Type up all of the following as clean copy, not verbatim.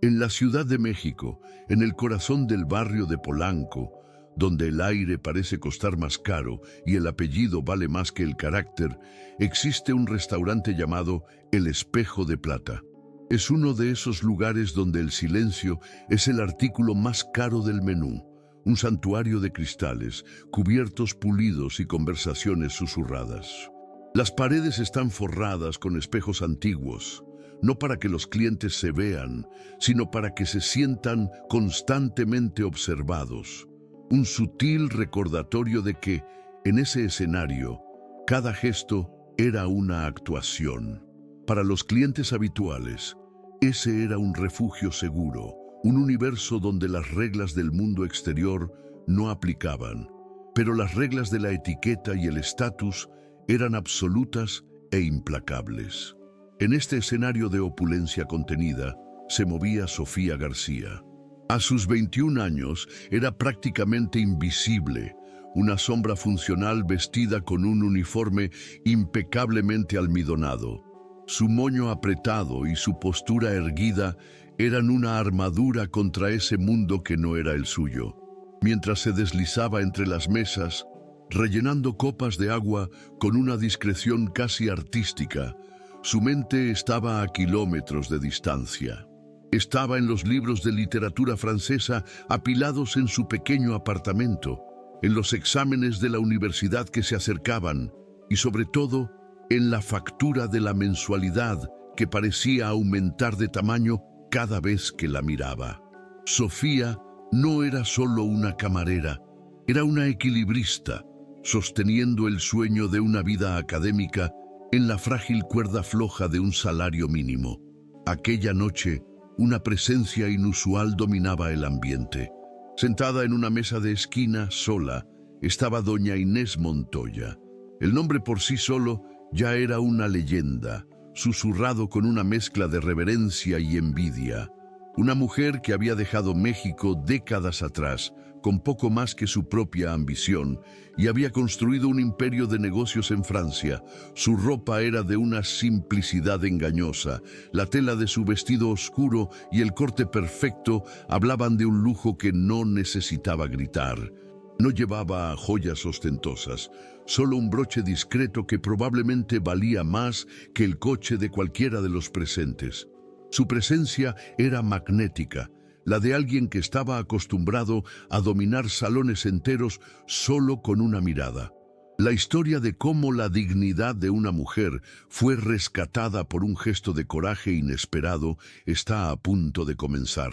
En la Ciudad de México, en el corazón del barrio de Polanco, donde el aire parece costar más caro y el apellido vale más que el carácter, existe un restaurante llamado El Espejo de Plata. Es uno de esos lugares donde el silencio es el artículo más caro del menú. Un santuario de cristales, cubiertos pulidos y conversaciones susurradas. Las paredes están forradas con espejos antiguos, no para que los clientes se vean, sino para que se sientan constantemente observados. Un sutil recordatorio de que, en ese escenario, cada gesto era una actuación. Para los clientes habituales, ese era un refugio seguro, un universo donde las reglas del mundo exterior no aplicaban, pero las reglas de la etiqueta y el estatus eran absolutas e implacables. En este escenario de opulencia contenida, se movía Sofía García. A sus 21 años era prácticamente invisible, una sombra funcional vestida con un uniforme impecablemente almidonado. Su moño apretado y su postura erguida eran una armadura contra ese mundo que no era el suyo. Mientras se deslizaba entre las mesas, rellenando copas de agua con una discreción casi artística, su mente estaba a kilómetros de distancia. Estaba en los libros de literatura francesa apilados en su pequeño apartamento, en los exámenes de la universidad que se acercaban y sobre todo en la factura de la mensualidad que parecía aumentar de tamaño cada vez que la miraba. Sofía no era solo una camarera, era una equilibrista, sosteniendo el sueño de una vida académica en la frágil cuerda floja de un salario mínimo. Aquella noche, una presencia inusual dominaba el ambiente. Sentada en una mesa de esquina, sola, estaba doña Inés Montoya. El nombre por sí solo ya era una leyenda, susurrado con una mezcla de reverencia y envidia. Una mujer que había dejado México décadas atrás, con poco más que su propia ambición, y había construido un imperio de negocios en Francia. Su ropa era de una simplicidad engañosa. La tela de su vestido oscuro y el corte perfecto hablaban de un lujo que no necesitaba gritar. No llevaba joyas ostentosas, solo un broche discreto que probablemente valía más que el coche de cualquiera de los presentes. Su presencia era magnética, la de alguien que estaba acostumbrado a dominar salones enteros solo con una mirada. La historia de cómo la dignidad de una mujer fue rescatada por un gesto de coraje inesperado está a punto de comenzar.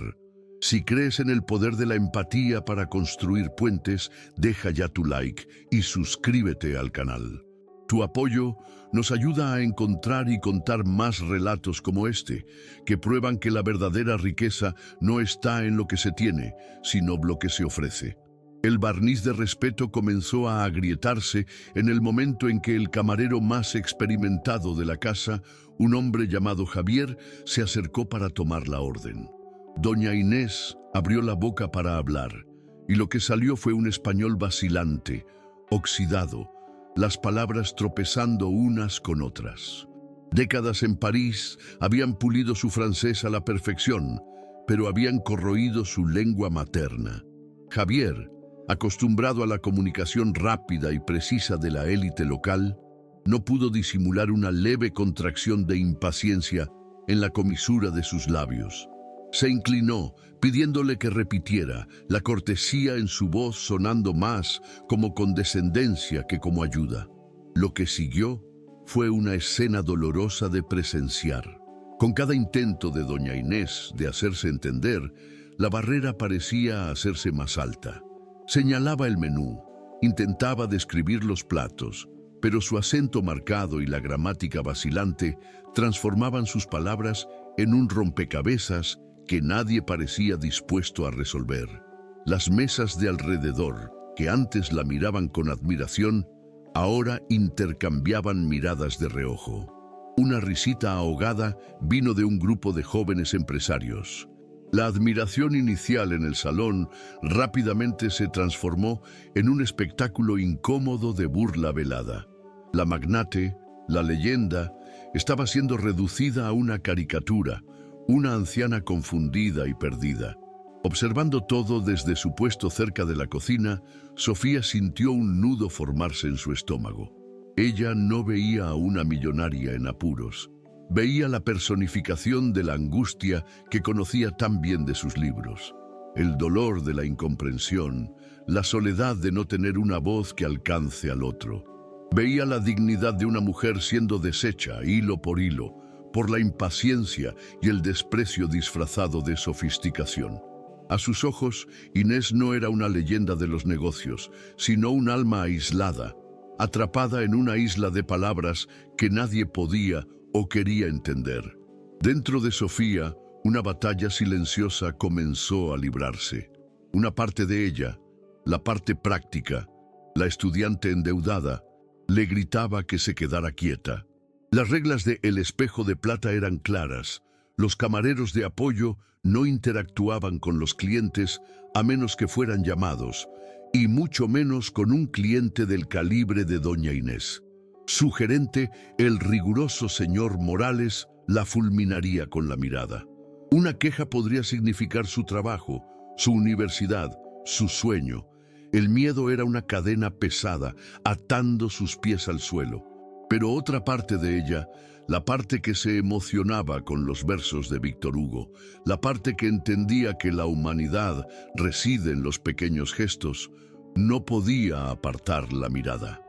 Si crees en el poder de la empatía para construir puentes, deja ya tu like y suscríbete al canal. Tu apoyo nos ayuda a encontrar y contar más relatos como este, que prueban que la verdadera riqueza no está en lo que se tiene, sino lo que se ofrece. El barniz de respeto comenzó a agrietarse en el momento en que el camarero más experimentado de la casa, un hombre llamado Javier, se acercó para tomar la orden. Doña Inés abrió la boca para hablar, y lo que salió fue un español vacilante, oxidado, las palabras tropezando unas con otras. Décadas en París habían pulido su francés a la perfección, pero habían corroído su lengua materna. Javier, acostumbrado a la comunicación rápida y precisa de la élite local, no pudo disimular una leve contracción de impaciencia en la comisura de sus labios. Se inclinó, pidiéndole que repitiera, la cortesía en su voz sonando más como condescendencia que como ayuda. Lo que siguió fue una escena dolorosa de presenciar. Con cada intento de doña Inés de hacerse entender, la barrera parecía hacerse más alta. Señalaba el menú, intentaba describir los platos, pero su acento marcado y la gramática vacilante transformaban sus palabras en un rompecabezas que nadie parecía dispuesto a resolver. Las mesas de alrededor, que antes la miraban con admiración, ahora intercambiaban miradas de reojo. Una risita ahogada vino de un grupo de jóvenes empresarios. La admiración inicial en el salón rápidamente se transformó en un espectáculo incómodo de burla velada. La magnate, la leyenda, estaba siendo reducida a una caricatura, una anciana confundida y perdida. Observando todo desde su puesto cerca de la cocina, Sofía sintió un nudo formarse en su estómago. Ella no veía a una millonaria en apuros. Veía la personificación de la angustia que conocía tan bien de sus libros. El dolor de la incomprensión, la soledad de no tener una voz que alcance al otro. Veía la dignidad de una mujer siendo deshecha, hilo, por la impaciencia y el desprecio disfrazado de sofisticación. A sus ojos, Inés no era una leyenda de los negocios, sino un alma aislada, atrapada en una isla de palabras que nadie podía o quería entender. Dentro de Sofía, una batalla silenciosa comenzó a librarse. Una parte de ella, la parte práctica, la estudiante endeudada, le gritaba que se quedara quieta. Las reglas de El espejo de plata eran claras. Los camareros de apoyo no interactuaban con los clientes a menos que fueran llamados, y mucho menos con un cliente del calibre de doña Inés. Su gerente, el riguroso señor Morales, la fulminaría con la mirada. Una queja podría significar su trabajo, su universidad, su sueño. El miedo era una cadena pesada, atando sus pies al suelo. Pero otra parte de ella, la parte que se emocionaba con los versos de Víctor Hugo, la parte que entendía que la humanidad reside en los pequeños gestos, no podía apartar la mirada.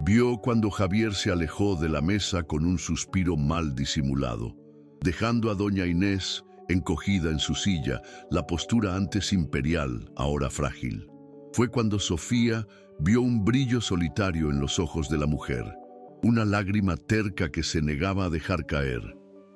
Vio cuando Javier se alejó de la mesa con un suspiro mal disimulado, dejando a doña Inés encogida en su silla, la postura antes imperial, ahora frágil. Fue cuando Sofía vio un brillo solitario en los ojos de la mujer, una lágrima terca que se negaba a dejar caer.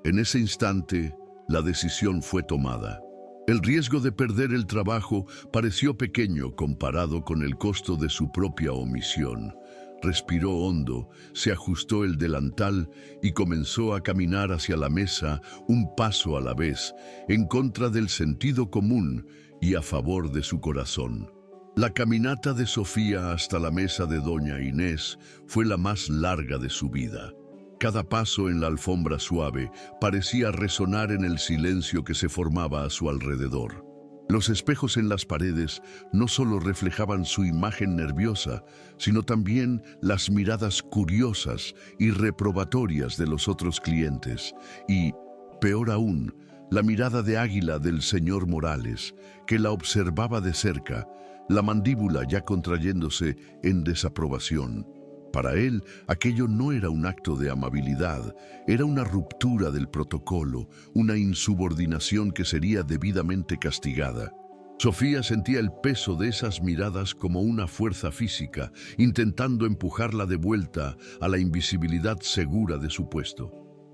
En ese instante, la decisión fue tomada. El riesgo de perder el trabajo pareció pequeño comparado con el costo de su propia omisión. Respiró hondo, se ajustó el delantal y comenzó a caminar hacia la mesa un paso a la vez, en contra del sentido común y a favor de su corazón. La caminata de Sofía hasta la mesa de doña Inés fue la más larga de su vida. Cada paso en la alfombra suave parecía resonar en el silencio que se formaba a su alrededor. Los espejos en las paredes no solo reflejaban su imagen nerviosa, sino también las miradas curiosas y reprobatorias de los otros clientes, y, peor aún, la mirada de águila del señor Morales, que la observaba de cerca, la mandíbula ya contrayéndose en desaprobación. Para él, aquello no era un acto de amabilidad, era una ruptura del protocolo, una insubordinación que sería debidamente castigada. Sofía sentía el peso de esas miradas como una fuerza física, intentando empujarla de vuelta a la invisibilidad segura de su puesto.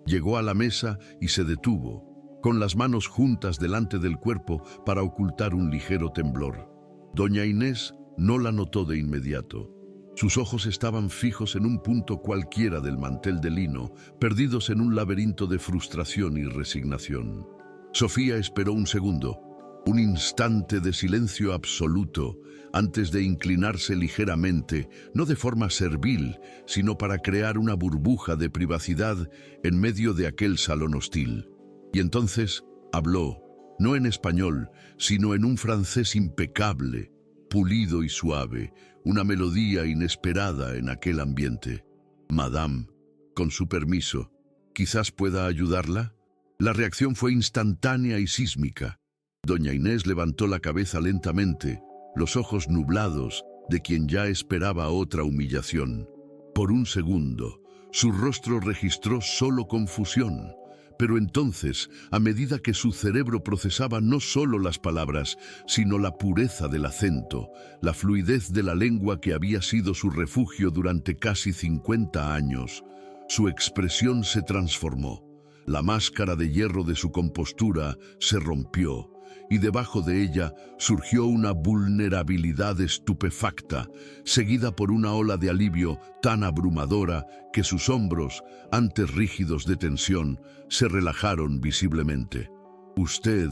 Llegó a la mesa y se detuvo, con las manos juntas delante del cuerpo para ocultar un ligero temblor. Doña Inés no la notó de inmediato. Sus ojos estaban fijos en un punto cualquiera del mantel de lino, perdidos en un laberinto de frustración y resignación. Sofía esperó un segundo, un instante de silencio absoluto, antes de inclinarse ligeramente, no de forma servil, sino para crear una burbuja de privacidad en medio de aquel salón hostil. Y entonces habló, no en español, sino en un francés impecable, pulido y suave, una melodía inesperada en aquel ambiente. «Madame, con su permiso, ¿quizás pueda ayudarla?» La reacción fue instantánea y sísmica. Doña Inés levantó la cabeza lentamente, los ojos nublados de quien ya esperaba otra humillación. Por un segundo, su rostro registró solo confusión. Pero entonces, a medida que su cerebro procesaba no solo las palabras, sino la pureza del acento, la fluidez de la lengua que había sido su refugio durante casi 50 años, su expresión se transformó. La máscara de hierro de su compostura se rompió, y debajo de ella surgió una vulnerabilidad estupefacta, seguida por una ola de alivio tan abrumadora que sus hombros, antes rígidos de tensión, se relajaron visiblemente. «¿Usted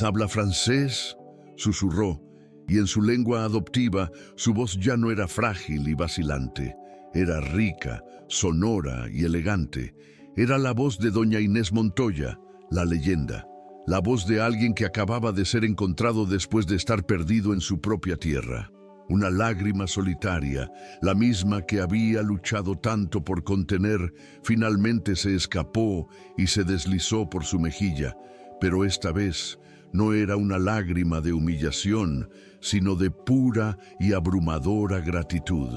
habla francés?», susurró, y en su lengua adoptiva su voz ya no era frágil y vacilante, era rica, sonora y elegante. Era la voz de doña Inés Montoya, La leyenda, la voz de alguien que acababa de ser encontrado después de estar perdido en su propia tierra. Una lágrima solitaria, la misma que había luchado tanto por contener, finalmente se escapó y se deslizó por su mejilla, pero esta vez no era una lágrima de humillación, sino de pura y abrumadora gratitud.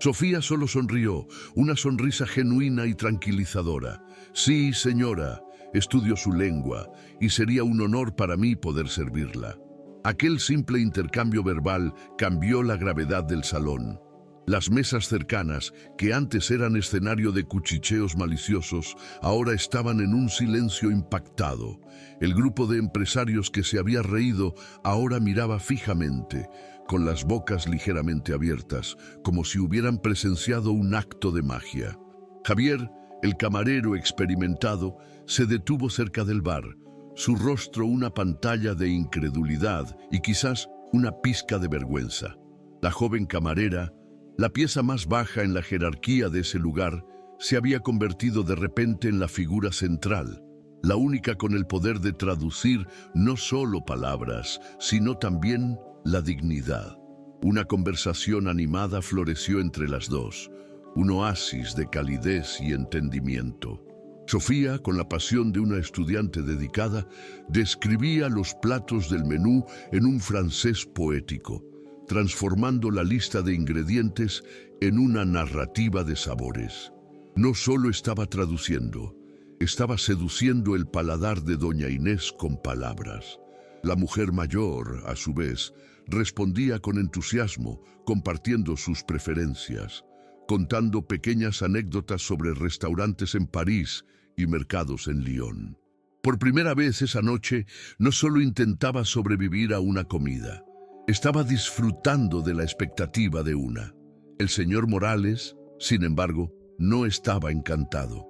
Sofía solo sonrió, una sonrisa genuina y tranquilizadora. Sí, señora, estudio su lengua y sería un honor para mí poder servirla. Aquel simple intercambio verbal cambió la gravedad del salón. Las mesas cercanas, que antes eran escenario de cuchicheos maliciosos, ahora estaban en un silencio impactado. El grupo de empresarios que se había reído ahora miraba fijamente, con las bocas ligeramente abiertas, como si hubieran presenciado un acto de magia. Javier, el camarero experimentado, se detuvo cerca del bar, su rostro una pantalla de incredulidad y quizás una pizca de vergüenza. La joven camarera, la pieza más baja en la jerarquía de ese lugar, se había convertido de repente en la figura central, la única con el poder de traducir no solo palabras, sino también la dignidad. Una conversación animada floreció entre las dos, un oasis de calidez y entendimiento. Sofía, con la pasión de una estudiante dedicada, describía los platos del menú en un francés poético, transformando la lista de ingredientes en una narrativa de sabores. No solo estaba traduciendo, estaba seduciendo el paladar de doña Inés con palabras. La mujer mayor, a su vez, respondía con entusiasmo, compartiendo sus preferencias, contando pequeñas anécdotas sobre restaurantes en París y mercados en Lyon. Por primera vez esa noche, no solo intentaba sobrevivir a una comida, estaba disfrutando de la expectativa de una. El señor Morales, sin embargo, no estaba encantado.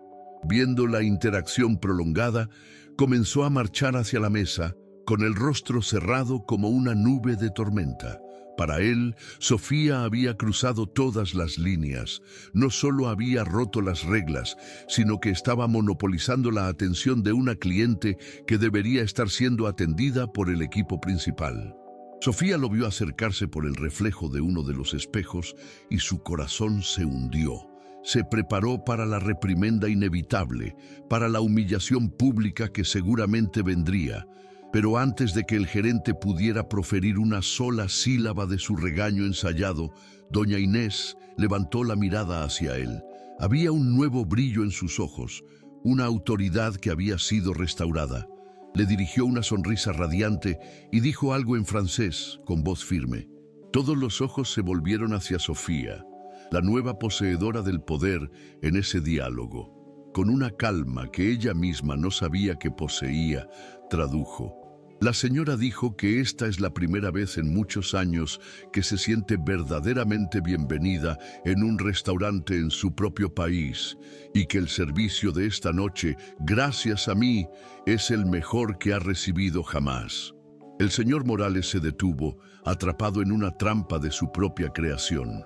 Viendo la interacción prolongada, comenzó a marchar hacia la mesa, con el rostro cerrado como una nube de tormenta. Para él, Sofía había cruzado todas las líneas. No solo había roto las reglas, sino que estaba monopolizando la atención de una cliente que debería estar siendo atendida por el equipo principal. Sofía lo vio acercarse por el reflejo de uno de los espejos y su corazón se hundió. Se preparó para la reprimenda inevitable, para la humillación pública que seguramente vendría. Pero antes de que el gerente pudiera proferir una sola sílaba de su regaño ensayado, doña Inés levantó la mirada hacia él. Había un nuevo brillo en sus ojos, una autoridad que había sido restaurada. Le dirigió una sonrisa radiante y dijo algo en francés, con voz firme. Todos los ojos se volvieron hacia Sofía, la nueva poseedora del poder en ese diálogo. Con una calma que ella misma no sabía que poseía, tradujo. La señora dijo que esta es la primera vez en muchos años que se siente verdaderamente bienvenida en un restaurante en su propio país y que el servicio de esta noche, gracias a mí, es el mejor que ha recibido jamás. El señor Morales se detuvo, atrapado en una trampa de su propia creación.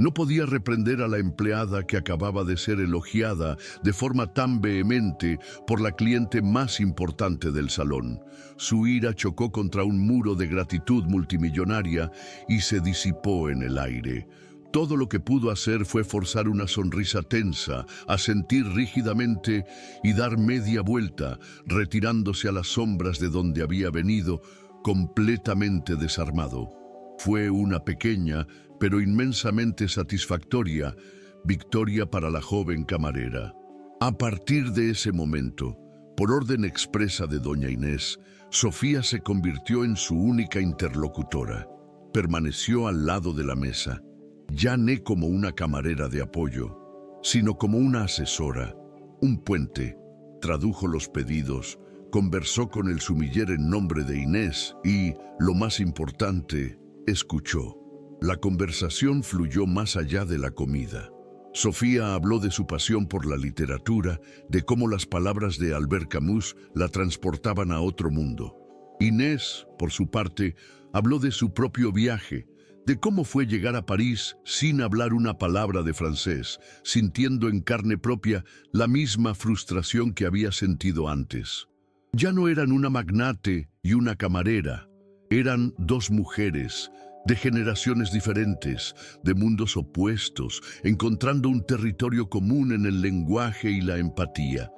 No podía reprender a la empleada que acababa de ser elogiada de forma tan vehemente por la cliente más importante del salón. Su ira chocó contra un muro de gratitud multimillonaria y se disipó en el aire. Todo lo que pudo hacer fue forzar una sonrisa tensa, asentir rígidamente y dar media vuelta, retirándose a las sombras de donde había venido, completamente desarmado. Fue una pequeña, pero inmensamente satisfactoria, victoria para la joven camarera. A partir de ese momento, por orden expresa de doña Inés, Sofía se convirtió en su única interlocutora. Permaneció al lado de la mesa, ya no como una camarera de apoyo, sino como una asesora, un puente. Tradujo los pedidos, conversó con el sumiller en nombre de Inés y, lo más importante, escuchó. La conversación fluyó más allá de la comida. Sofía habló de su pasión por la literatura, de cómo las palabras de Albert Camus la transportaban a otro mundo. Inés, por su parte, habló de su propio viaje, de cómo fue llegar a París sin hablar una palabra de francés, sintiendo en carne propia la misma frustración que había sentido antes. Ya no eran una magnate y una camarera, eran dos mujeres, de generaciones diferentes, de mundos opuestos, encontrando un territorio común en el lenguaje y la empatía.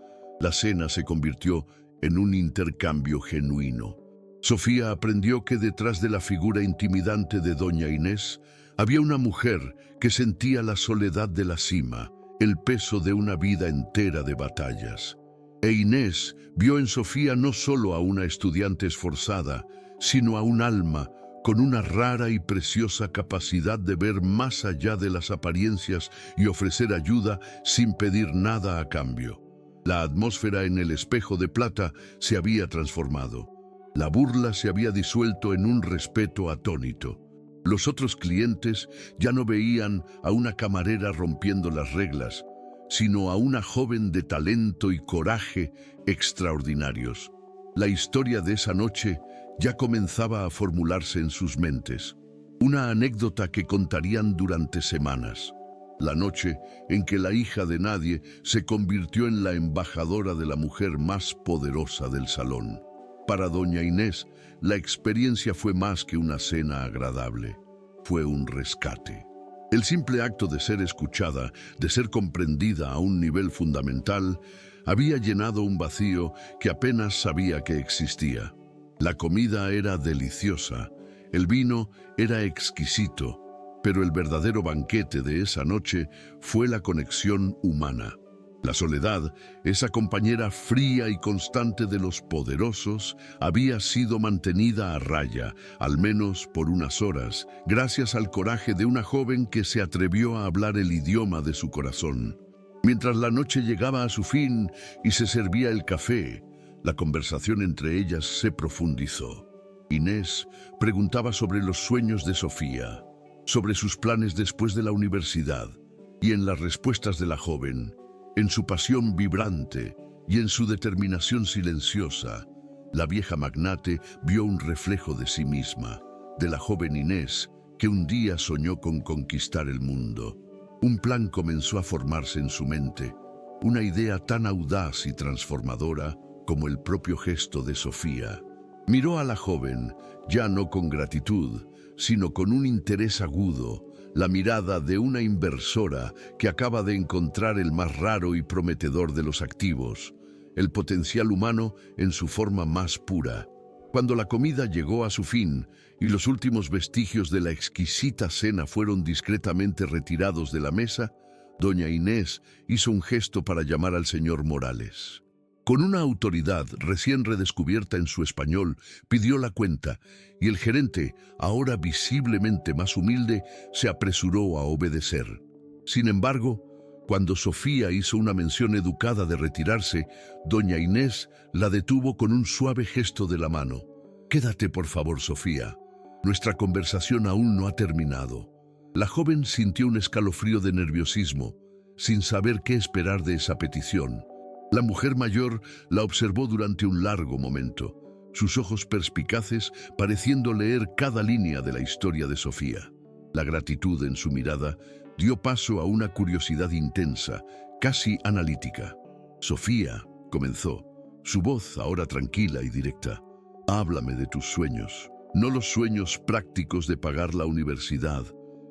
La cena se convirtió en un intercambio genuino. Sofía aprendió que detrás de la figura intimidante de doña Inés había una mujer que sentía la soledad de la cima, el peso de una vida entera de batallas. E Inés vio en Sofía no solo a una estudiante esforzada, sino a un alma con una rara y preciosa capacidad de ver más allá de las apariencias y ofrecer ayuda sin pedir nada a cambio. La atmósfera en el espejo de plata se había transformado. La burla se había disuelto en un respeto atónito. Los otros clientes ya no veían a una camarera rompiendo las reglas, sino a una joven de talento y coraje extraordinarios. La historia de esa noche ya comenzaba a formularse en sus mentes. Una anécdota que contarían durante semanas. La noche en que la hija de nadie se convirtió en la embajadora de la mujer más poderosa del salón. Para doña Inés, la experiencia fue más que una cena agradable. Fue un rescate. El simple acto de ser escuchada, de ser comprendida a un nivel fundamental, había llenado un vacío que apenas sabía que existía. La comida era deliciosa, el vino era exquisito, pero el verdadero banquete de esa noche fue la conexión humana. La soledad, esa compañera fría y constante de los poderosos, había sido mantenida a raya, al menos por unas horas, gracias al coraje de una joven que se atrevió a hablar el idioma de su corazón. Mientras la noche llegaba a su fin y se servía el café, la conversación entre ellas se profundizó. Inés preguntaba sobre los sueños de Sofía, sobre sus planes después de la universidad, y en las respuestas de la joven, en su pasión vibrante y en su determinación silenciosa, la vieja magnate vio un reflejo de sí misma, de la joven Inés, que un día soñó con conquistar el mundo. Un plan comenzó a formarse en su mente, una idea tan audaz y transformadora como el propio gesto de Sofía. Miró a la joven, ya no con gratitud, sino con un interés agudo, la mirada de una inversora que acaba de encontrar el más raro y prometedor de los activos, el potencial humano en su forma más pura. Cuando la comida llegó a su fin y los últimos vestigios de la exquisita cena fueron discretamente retirados de la mesa, doña Inés hizo un gesto para llamar al señor Morales. Con una autoridad recién redescubierta en su español, pidió la cuenta y el gerente, ahora visiblemente más humilde, se apresuró a obedecer. Sin embargo, cuando Sofía hizo una mención educada de retirarse, doña Inés la detuvo con un suave gesto de la mano. «Quédate, por favor, Sofía. Nuestra conversación aún no ha terminado». La joven sintió un escalofrío de nerviosismo, sin saber qué esperar de esa petición. La mujer mayor la observó durante un largo momento, sus ojos perspicaces pareciendo leer cada línea de la historia de Sofía. La gratitud en su mirada dio paso a una curiosidad intensa, casi analítica. «Sofía», comenzó, su voz ahora tranquila y directa, «háblame de tus sueños, no los sueños prácticos de pagar la universidad,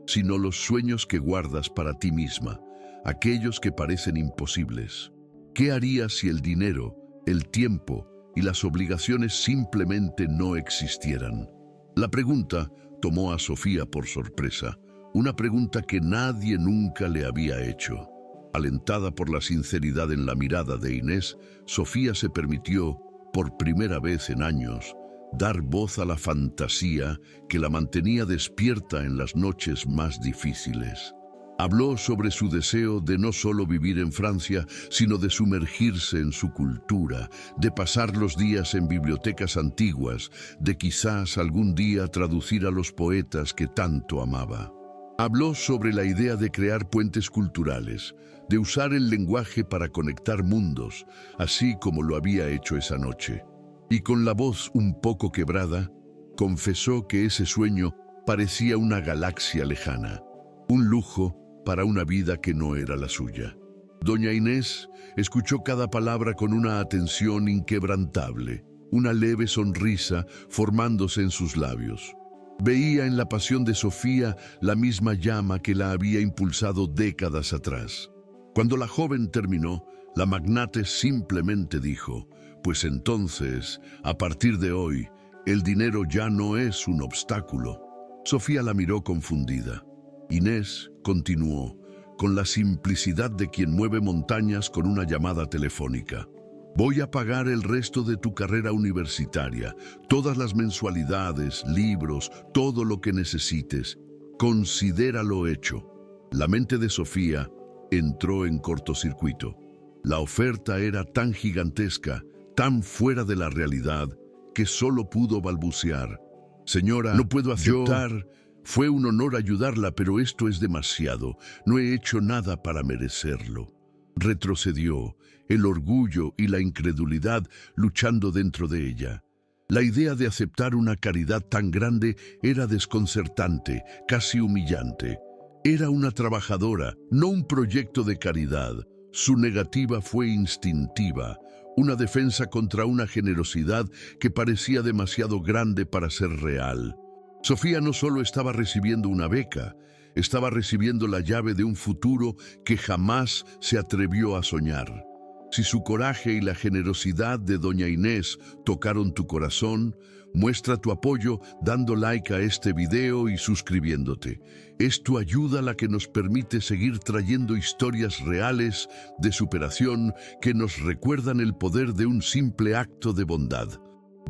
sino los sueños que guardas para ti misma, aquellos que parecen imposibles. ¿Qué harías si el dinero, el tiempo y las obligaciones simplemente no existieran?» La pregunta tomó a Sofía por sorpresa, una pregunta que nadie nunca le había hecho. Alentada por la sinceridad en la mirada de Inés, Sofía se permitió, por primera vez en años, dar voz a la fantasía que la mantenía despierta en las noches más difíciles. Habló sobre su deseo de no solo vivir en Francia, sino de sumergirse en su cultura, de pasar los días en bibliotecas antiguas, de quizás algún día traducir a los poetas que tanto amaba. Habló sobre la idea de crear puentes culturales, de usar el lenguaje para conectar mundos, así como lo había hecho esa noche. Y con la voz un poco quebrada, confesó que ese sueño parecía una galaxia lejana, un lujo para una vida que no era la suya. Doña Inés escuchó cada palabra con una atención inquebrantable, una leve sonrisa formándose en sus labios. Veía en la pasión de Sofía la misma llama que la había impulsado décadas atrás. Cuando la joven terminó, la magnate simplemente dijo: «Pues entonces, a partir de hoy, el dinero ya no es un obstáculo». Sofía la miró confundida. Inés continuó, con la simplicidad de quien mueve montañas con una llamada telefónica: «Voy a pagar el resto de tu carrera universitaria, todas las mensualidades, libros, todo lo que necesites. Considéralo hecho». La mente de Sofía entró en cortocircuito. La oferta era tan gigantesca, tan fuera de la realidad, que solo pudo balbucear: «Señora, no puedo aceptar. Fue un honor ayudarla, pero esto es demasiado. No he hecho nada para merecerlo». Retrocedió, el orgullo y la incredulidad luchando dentro de ella. La idea de aceptar una caridad tan grande era desconcertante, casi humillante. Era una trabajadora, no un proyecto de caridad. Su negativa fue instintiva, una defensa contra una generosidad que parecía demasiado grande para ser real. Sofía no solo estaba recibiendo una beca, estaba recibiendo la llave de un futuro que jamás se atrevió a soñar. Si su coraje y la generosidad de Doña Inés tocaron tu corazón, muestra tu apoyo dando like a este video y suscribiéndote. Es tu ayuda la que nos permite seguir trayendo historias reales de superación que nos recuerdan el poder de un simple acto de bondad.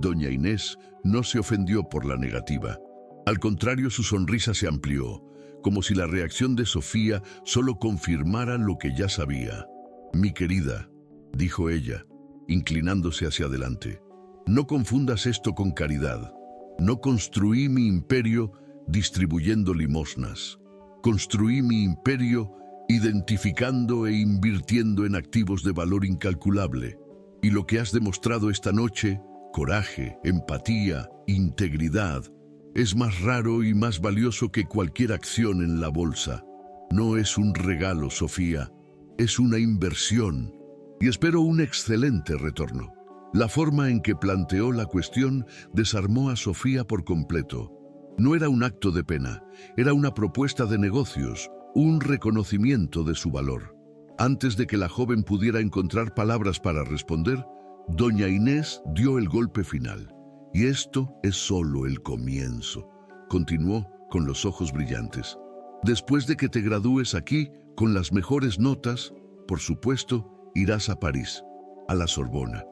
Doña Inés no se ofendió por la negativa. Al contrario, su sonrisa se amplió, como si la reacción de Sofía solo confirmara lo que ya sabía. «Mi querida», dijo ella, inclinándose hacia adelante, «no confundas esto con caridad. No construí mi imperio distribuyendo limosnas. Construí mi imperio identificando e invirtiendo en activos de valor incalculable. Y lo que has demostrado esta noche, coraje, empatía, integridad, es más raro y más valioso que cualquier acción en la bolsa. No es un regalo, Sofía, es una inversión. Y espero un excelente retorno». La forma en que planteó la cuestión desarmó a Sofía por completo. No era un acto de pena, era una propuesta de negocios, un reconocimiento de su valor. Antes de que la joven pudiera encontrar palabras para responder, Doña Inés dio el golpe final. «Y esto es solo el comienzo», continuó con los ojos brillantes. «Después de que te gradúes aquí con las mejores notas, por supuesto, irás a París, a la Sorbona.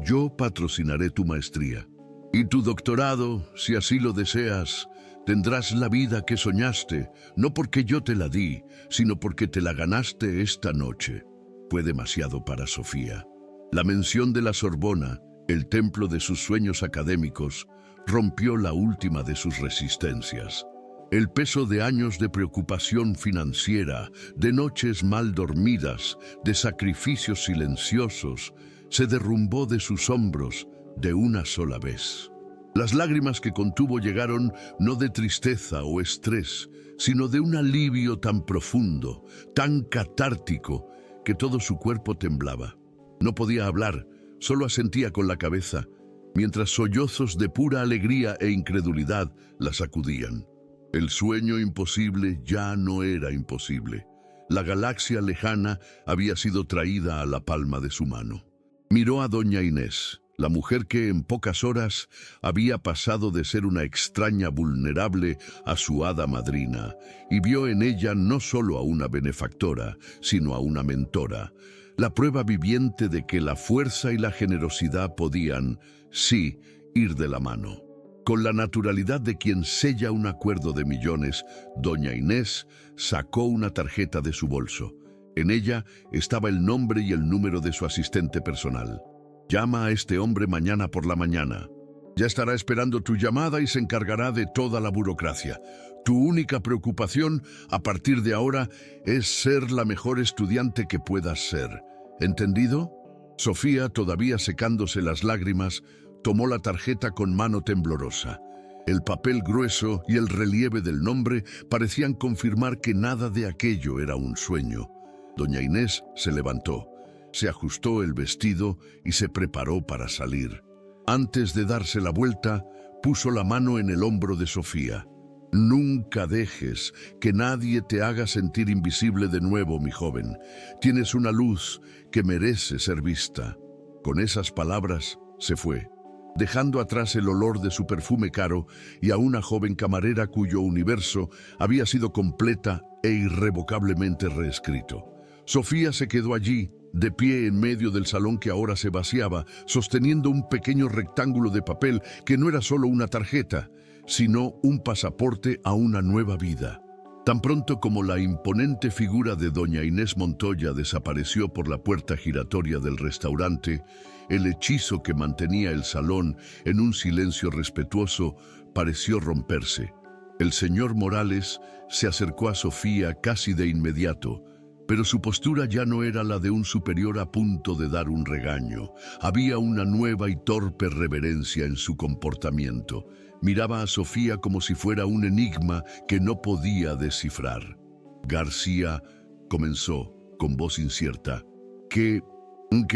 Yo patrocinaré tu maestría. Y tu doctorado, si así lo deseas, tendrás la vida que soñaste, no porque yo te la di, sino porque te la ganaste esta noche». Fue demasiado para Sofía. La mención de la Sorbona, el templo de sus sueños académicos, rompió la última de sus resistencias. El peso de años de preocupación financiera, de noches mal dormidas, de sacrificios silenciosos, se derrumbó de sus hombros de una sola vez. Las lágrimas que contuvo llegaron no de tristeza o estrés, sino de un alivio tan profundo, tan catártico, que todo su cuerpo temblaba. No podía hablar, solo asentía con la cabeza, mientras sollozos de pura alegría e incredulidad la sacudían. El sueño imposible ya no era imposible. La galaxia lejana había sido traída a la palma de su mano. Miró a Doña Inés, la mujer que en pocas horas había pasado de ser una extraña vulnerable a su hada madrina, y vio en ella no solo a una benefactora, sino a una mentora, la prueba viviente de que la fuerza y la generosidad podían, sí, ir de la mano. Con la naturalidad de quien sella un acuerdo de millones, Doña Inés sacó una tarjeta de su bolso. En ella estaba el nombre y el número de su asistente personal. «Llama a este hombre mañana por la mañana. Ya estará esperando tu llamada y se encargará de toda la burocracia. Tu única preocupación a partir de ahora es ser la mejor estudiante que puedas ser. ¿Entendido?». Sofía, todavía secándose las lágrimas, tomó la tarjeta con mano temblorosa. El papel grueso y el relieve del nombre parecían confirmar que nada de aquello era un sueño. Doña Inés se levantó, se ajustó el vestido y se preparó para salir. Antes de darse la vuelta, puso la mano en el hombro de Sofía. Nunca dejes que nadie te haga sentir invisible de nuevo, mi joven. Tienes una luz que merece ser vista. Con esas palabras se fue, dejando atrás el olor de su perfume caro y a una joven camarera cuyo universo había sido completa e irrevocablemente reescrito. Sofía se quedó allí, de pie en medio del salón que ahora se vaciaba, sosteniendo un pequeño rectángulo de papel que no era solo una tarjeta, sino un pasaporte a una nueva vida. Tan pronto como la imponente figura de doña Inés Montoya desapareció por la puerta giratoria del restaurante, el hechizo que mantenía el salón en un silencio respetuoso pareció romperse. El señor Morales se acercó a Sofía casi de inmediato, pero su postura ya no era la de un superior a punto de dar un regaño. Había una nueva y torpe reverencia en su comportamiento. Miraba a Sofía como si fuera un enigma que no podía descifrar. García comenzó con voz incierta. ¿Qué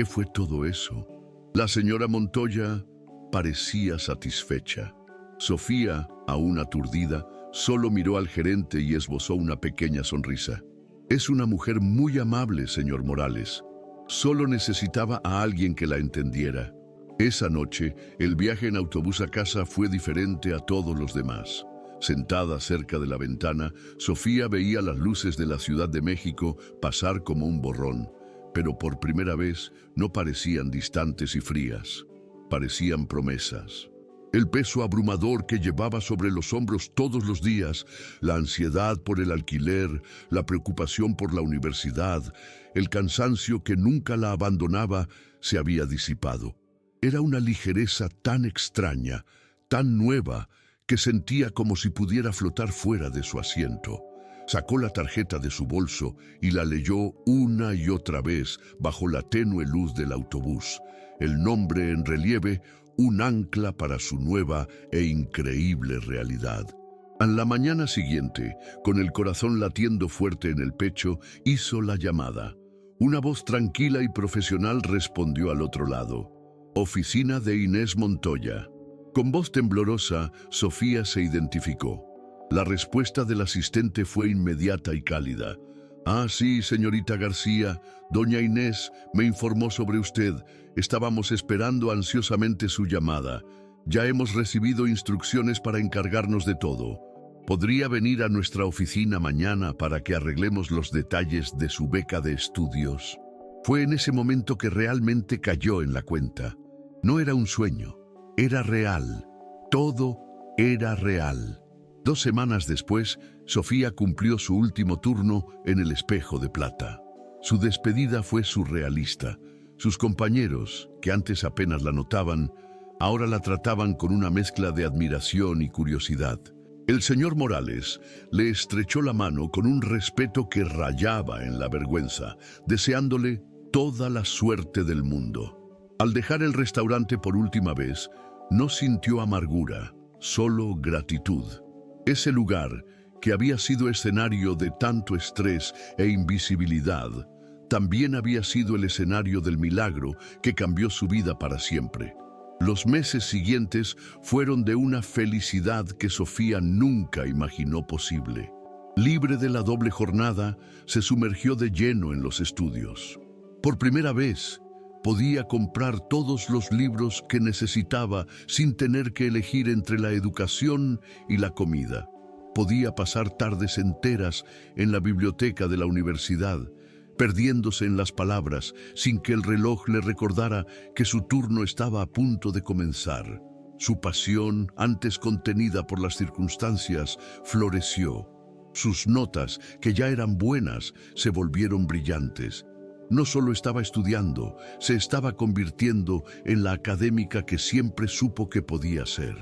fue todo eso? La señora Montoya parecía satisfecha. Sofía, aún aturdida, solo miró al gerente y esbozó una pequeña sonrisa. Es una mujer muy amable, señor Morales. Solo necesitaba a alguien que la entendiera. Esa noche, el viaje en autobús a casa fue diferente a todos los demás. Sentada cerca de la ventana, Sofía veía las luces de la Ciudad de México pasar como un borrón, pero por primera vez no parecían distantes y frías, parecían promesas. El peso abrumador que llevaba sobre los hombros todos los días, la ansiedad por el alquiler, la preocupación por la universidad, el cansancio que nunca la abandonaba, se había disipado. Era una ligereza tan extraña, tan nueva, que sentía como si pudiera flotar fuera de su asiento. Sacó la tarjeta de su bolso y la leyó una y otra vez bajo la tenue luz del autobús. El nombre en relieve, un ancla para su nueva e increíble realidad. A la mañana siguiente, con el corazón latiendo fuerte en el pecho, hizo la llamada. Una voz tranquila y profesional respondió al otro lado. Oficina de Inés Montoya. Con voz temblorosa, Sofía se identificó. La respuesta del asistente fue inmediata y cálida. Ah, sí, señorita García, doña Inés me informó sobre usted. Estábamos esperando ansiosamente su llamada. Ya hemos recibido instrucciones para encargarnos de todo. ¿Podría venir a nuestra oficina mañana para que arreglemos los detalles de su beca de estudios? Fue en ese momento que realmente cayó en la cuenta. No era un sueño, era real. Todo era real. 2 semanas después, Sofía cumplió su último turno en el Espejo de Plata. Su despedida fue surrealista. Sus compañeros, que antes apenas la notaban, ahora la trataban con una mezcla de admiración y curiosidad. El señor Morales le estrechó la mano con un respeto que rayaba en la vergüenza, deseándole toda la suerte del mundo. Al dejar el restaurante por última vez, no sintió amargura, solo gratitud. Ese lugar, que había sido escenario de tanto estrés e invisibilidad, también había sido el escenario del milagro que cambió su vida para siempre. Los meses siguientes fueron de una felicidad que Sofía nunca imaginó posible. Libre de la doble jornada, se sumergió de lleno en los estudios. Por primera vez, podía comprar todos los libros que necesitaba sin tener que elegir entre la educación y la comida. Podía pasar tardes enteras en la biblioteca de la universidad, perdiéndose en las palabras, sin que el reloj le recordara que su turno estaba a punto de comenzar. Su pasión, antes contenida por las circunstancias, floreció. Sus notas, que ya eran buenas, se volvieron brillantes. No solo estaba estudiando, se estaba convirtiendo en la académica que siempre supo que podía ser.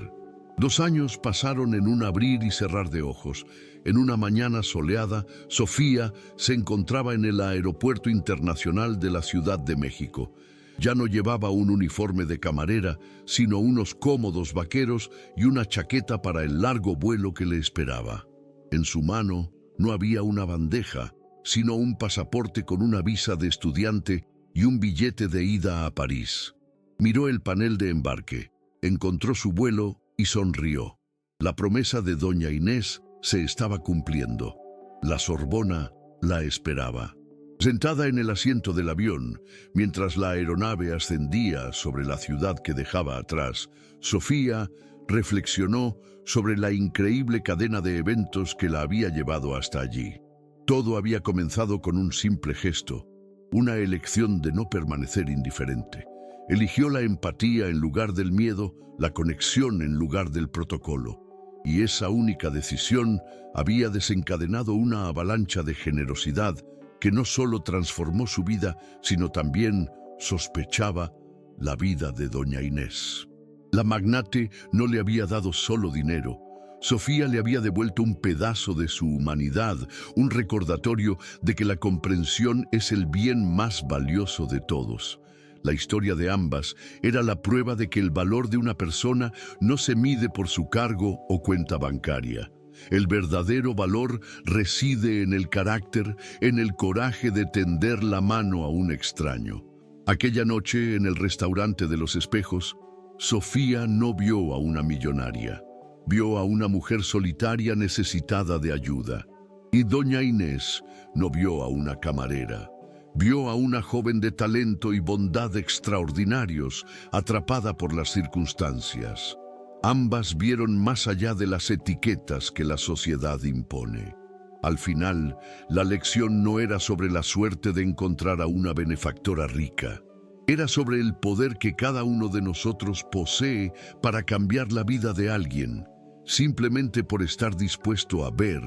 2 años pasaron en un abrir y cerrar de ojos. En una mañana soleada, Sofía se encontraba en el Aeropuerto Internacional de la Ciudad de México. Ya no llevaba un uniforme de camarera, sino unos cómodos vaqueros y una chaqueta para el largo vuelo que le esperaba. En su mano no había una bandeja, sino un pasaporte con una visa de estudiante y un billete de ida a París. Miró el panel de embarque, encontró su vuelo y sonrió. La promesa de doña Inés se estaba cumpliendo. La Sorbona la esperaba. Sentada en el asiento del avión, mientras la aeronave ascendía sobre la ciudad que dejaba atrás, Sofía reflexionó sobre la increíble cadena de eventos que la había llevado hasta allí. Todo había comenzado con un simple gesto, una elección de no permanecer indiferente. Eligió la empatía en lugar del miedo, la conexión en lugar del protocolo. Y esa única decisión había desencadenado una avalancha de generosidad que no solo transformó su vida, sino también, sospechaba, la vida de doña Inés. La magnate no le había dado solo dinero. Sofía le había devuelto un pedazo de su humanidad, un recordatorio de que la comprensión es el bien más valioso de todos. La historia de ambas era la prueba de que el valor de una persona no se mide por su cargo o cuenta bancaria. El verdadero valor reside en el carácter, en el coraje de tender la mano a un extraño. Aquella noche, en el restaurante de los espejos, Sofía no vio a una millonaria. Vio a una mujer solitaria necesitada de ayuda. Y doña Inés no vio a una camarera. Vio a una joven de talento y bondad extraordinarios, atrapada por las circunstancias. Ambas vieron más allá de las etiquetas que la sociedad impone. Al final, la lección no era sobre la suerte de encontrar a una benefactora rica. Era sobre el poder que cada uno de nosotros posee para cambiar la vida de alguien, simplemente por estar dispuesto a ver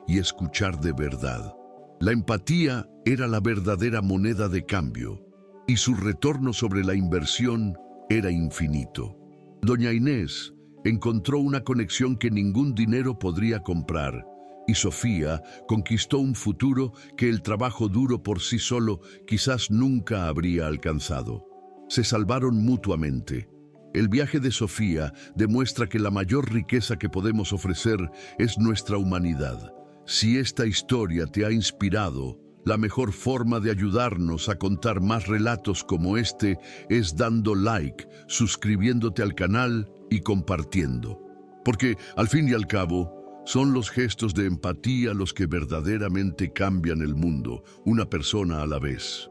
y escuchar de verdad. La empatía era la verdadera moneda de cambio, y su retorno sobre la inversión era infinito. Doña Inés encontró una conexión que ningún dinero podría comprar, y Sofía conquistó un futuro que el trabajo duro por sí solo quizás nunca habría alcanzado. Se salvaron mutuamente. El viaje de Sofía demuestra que la mayor riqueza que podemos ofrecer es nuestra humanidad. Si esta historia te ha inspirado, la mejor forma de ayudarnos a contar más relatos como este es dando like, suscribiéndote al canal y compartiendo. Porque, al fin y al cabo, son los gestos de empatía los que verdaderamente cambian el mundo, una persona a la vez.